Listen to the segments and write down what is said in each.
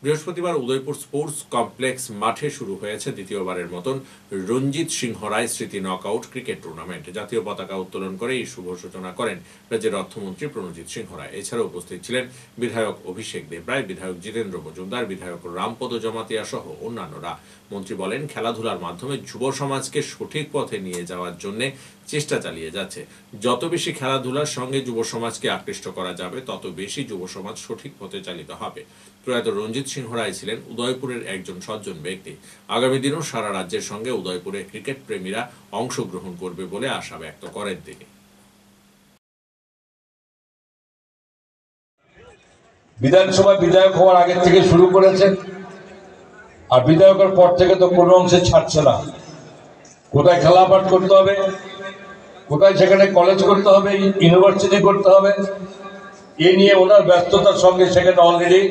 বৃহস্পতিবার Udaipur sports complex মাঠে শুরু হয়েছে দ্বিতীয়বারের মতন রঞ্জিত সিংহ রায় স্মৃতি নকআউট ক্রিকেট টুর্নামেন্ট। জাতীয় পতাকা উত্তোলন করে এই শুভ সূচনা করেন রাজ্যের অর্থমন্ত্রী প্রণজিৎ সিংহ রায়। এছাড়াও উপস্থিত ছিলেন বিধায়ক অভিষেক দেবরায়, বিধায়ক জিতেন্দ্র মজুমদার, বিধায়ক রামপদ জমাতিয়া সহ অন্যান্যরা। মন্ত্রী বলেন, খেলাধুলার মাধ্যমে যুব সমাজকে সঠিক পথে নিয়ে যাওয়ার জন্য চেষ্টা চালিয়ে যাচ্ছে। যত বেশি খেলাধুলার সঙ্গে যুব সমাজকে আকৃষ্ট করা যাবে, তত বেশি যুব সমাজ সঠিক পথে চালিত হবে। প্রয়াত রঞ্জিত সিংহ রায় ছিলেন উদয়পুরের একজন সজ্জন ব্যক্তি। আগামী দিনেও সারা রাজ্যের সঙ্গে উদয়পুরে ক্রিকেট প্রেমীরা অংশগ্রহণ করবে বলে আশা ব্যক্ত করেন তিনি। বিধানসভায় বিধায়ক হওয়ার আগে থেকে শুরু করেছেন, আর বিধায়কের পর থেকে তো কোনো অংশে ছাড়ছে না। কোথায় খেলা পাঠ করতে হবে, কোথায় সেখানে কলেজ করতে হবে, ইউনিভার্সিটি করতে হবে, এ নিয়ে ওনার ব্যস্ততার সঙ্গে সেখানে অলরেডি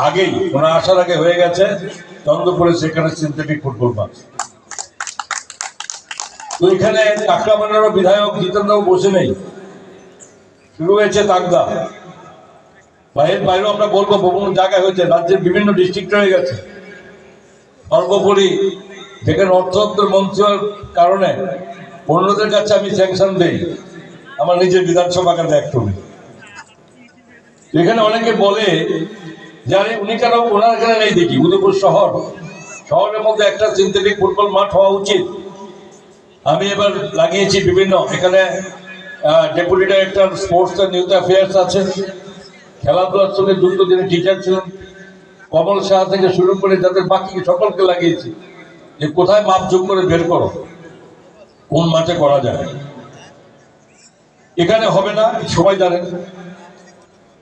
আগেই ওনার আসার আগে হয়ে গেছে চন্দ্রপুরে সেখানে সিনথেটিক ফুটবল মাঠ। তো এখানে কাকড়াবানেরও বিধায়ক জিতেন্দ্রবাবু বসে নেই, শুরু হয়েছে তাগদা। বাইরেও আমরা বলবো বিভিন্ন জায়গায় হয়েছে, রাজ্যের বিভিন্ন ডিস্ট্রিক্ট হয়ে গেছে। সর্বোপরি যেখানে অর্থদপ্তর মন্ত্রী হওয়ার কারণে অন্যদের কাছে আমি স্যাংশন দিই, আমার নিজের বিধানসভাকে দেখতে হবে। এখানে অনেকে বলে যে আরে উনি কেন ওনার এখানে নেই দেখি। উদয়পুর শহরের মধ্যে একটা সিনথেটিক ফুটবল মাঠ হওয়া উচিত। আমি এবার লাগিয়েছি বিভিন্ন, এখানে deputy director sports and youth affairs আছে, খেলাধুলার সঙ্গে যুক্ত যিনি টিচার ছিলেন কমল শাহ থেকে শুরু করে যাদের বাকি সকলকে লাগিয়েছি যে কোথায় মাপযোগ করে বের করো কোন মাঠে করা যায়। এখানে হবে না সবাই জানেন,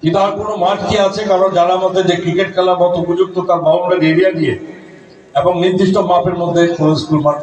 কিন্তু আর কোনো মাঠ কি আছে কারণ জানা মতে যে ক্রিকেট খেলার মতো উপযুক্ত তার বাউন্ডারি এরিয়া দিয়ে এবং নির্দিষ্ট মাপের মধ্যে কোনো স্কুল মাঠ